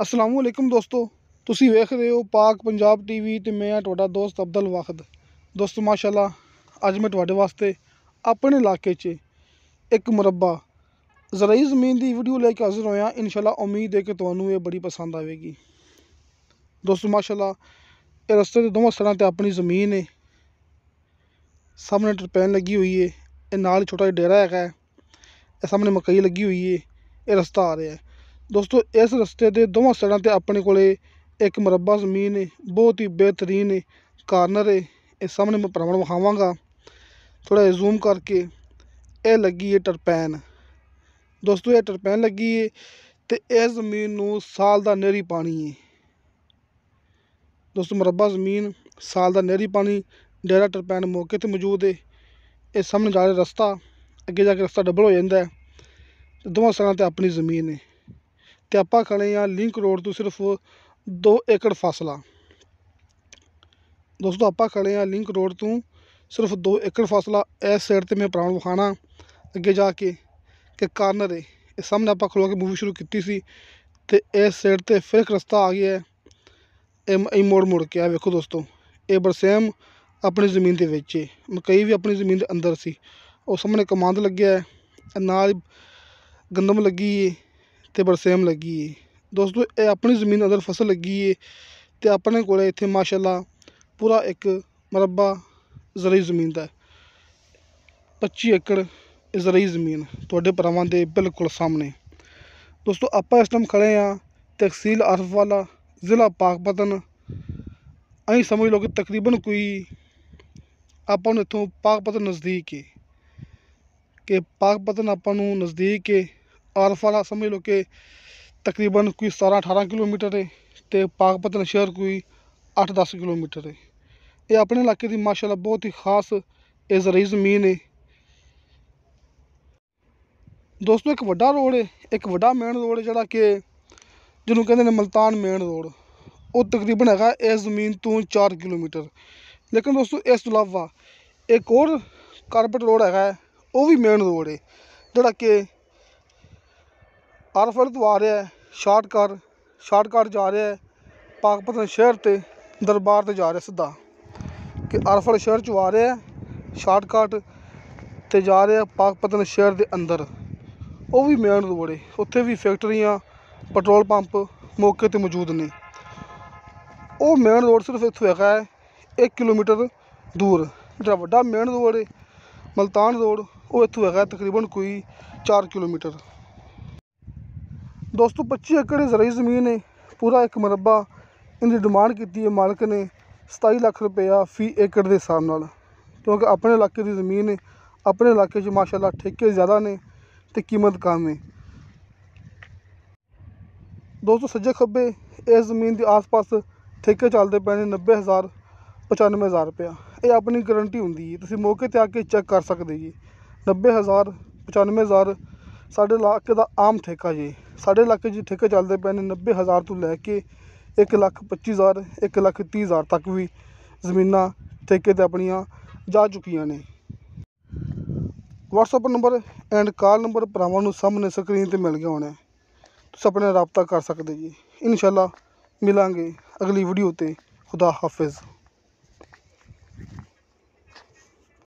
अस्सलाम वालेकुम दोस्तों, तुसी वेख रहे हो पाक पंजाब टीवी ते मैं तुहाडा दोस्त अब्दुल वाहिद। दोस्तों माशाल्लाह अज मैं तुहाडे वास्ते अपने इलाके च एक मुरब्बा ज़रई ज़मीन की वीडियो लेके हाजिर होया। इंशाल्लाह उम्मीद है कि तुहानू ये बड़ी पसंद आएगी। दोस्तों माशाल्लाह ये रस्ते के दोवां साइडां ते अपनी ज़मीन है, सामने टरपैन लगी हुई है, ये नाल छोटा जिहा डेरा है, ये सामने मकई लगी हुई है, ये रस्ता आ रहा है। दोस्तों इस रस्ते के दोवां साइडां ते अपने कोले एक मुरब्बा ज़मीन है, बहुत ही बेहतरीन है, कार्नर है। ये सामने मैं भरावां नूं विखावांगा थोड़ा जूम करके। ये लगी है टरपैन। दोस्तों ये टरपैन लगी है तो इस ज़मीन नूं साल का नहरी पानी है। दोस्तों मुरब्बा ज़मीन, साल का नहरी पानी, डेरा टरपैन मौके पर मौजूद है। ये सामने जा रहा रस्ता, अगे जाके रस्ता डबल हो जाता है। दोवां साइडां ते अपनी ज़मीन है तो आपां खड़े हाँ लिंक रोड तो सिर्फ 2 एकड़ फासला। दोस्तों आपां खड़े हाँ लिंक रोड तो सिर्फ 2 एकड़ फासला। इस साइड ते मैं भरावां विखाना अगे जाके कि कार्नर है। ये सामने आपां खलो के मूवी शुरू की सी ते इस साइड ते फिर एक रस्ता आ गया है। ये मोड़ मुड़ के वेखो दोस्तों, ये बरसेम अपनी ज़मीन के विच है, मकई भी अपनी ज़मीन के अंदर सी। और सामने कमांद लग्या है, नाल गंदम लगी है ते बरसेम लगी है। दोस्तों ये अपनी ज़मीन अंदर फसल लगी है तो अपने कोले इत्थे माशाल्लाह पूरा एक मुरब्बा ज़रई ज़मीन का 25 एकड़ ज़रई ज़मीन तुहाडे भरावां दे बिल्कुल सामने। दोस्तों आपां इस टाइम खड़े हाँ तहसील आरफ वाला, ज़िला पाकपतन। अं समझ लो कि तकरीबन कोई आपां नूं इत्थों पाकपतन नज़दीक है, कि पाकपतन आपां नूं नज़दीक है। आरफ वाला समझ लो कि तकरीबन कोई 17-18 किलोमीटर है तो पाकपतन शहर कोई 8-10 किलोमीटर है। ये अपने इलाके की माशाल्लाह बहुत ही खास ये ज़रई ज़मीन है। दोस्तों एक वड्डा रोड है, एक वड्डा मेन रोड है जिहड़ा कि जिन्होंने कहते हैं मुल्तान मेन रोड, वो तकरीबन है इस ज़मीन तो 4 किलोमीटर। लेकिन दोस्तों इस तो इलावा एक और कारपेट रोड है, वो भी मेन रोड है जिहड़ा कि आरफल तो आ रहा है, शार्टकट जा रहा है पाकपतन शहर ते दरबार ते जा रहा है सीधा, कि आरफल शहर चो आ रहा है शार्टकट ते जा रहा है पाकपतन शहर के अंदर। वो भी मेन रोड है, उत्थे भी फैक्ट्रियाँ पेट्रोल पंप मौके पर मौजूद ने। वो मेन रोड सिर्फ इत्थों है 1 किलोमीटर दूर। जो वड्डा मेन रोड है मुल्तान रोड, वो इत्थों है तकरीबन कोई 4 किलोमीटर। दोस्तों 25 एकड़ ज़रई ज़मीन है, पूरा एक मुरब्बा। इनकी डिमांड की है मालिक ने 27 लाख रुपया फी एकड़ के हिसाब नाल, क्योंकि अपने इलाके की ज़मीन है। अपने इलाके माशाल्लाह ठेके ज़्यादा ने तो कीमत कम है। दोस्तों सज्जे खब्बे इस ज़मीन के आस पास ठेके चलते पे ने 90,000 95,000 रुपया। ये अपनी गारंटी होंगी, तुसीं मौके पर आके चेक कर सकते जी। 90,000 95,000 साढ़े इलाके का आम ठेका जी। साढ़े इलाके ठेके चलते पे ने 90,000 तो लैके 1,25,000 1,30,000 तक भी ज़मीनां ठेके ते अपनियां जा चुकियां ने। WhatsApp number and call number भरावां नूं सामने स्क्रीन ते मिल गया होना है, तुसीं अपने रबता कर सकते जी। इंशाल्लाह मिलांगे अगली वीडियो ते। खुदा हाफिज़।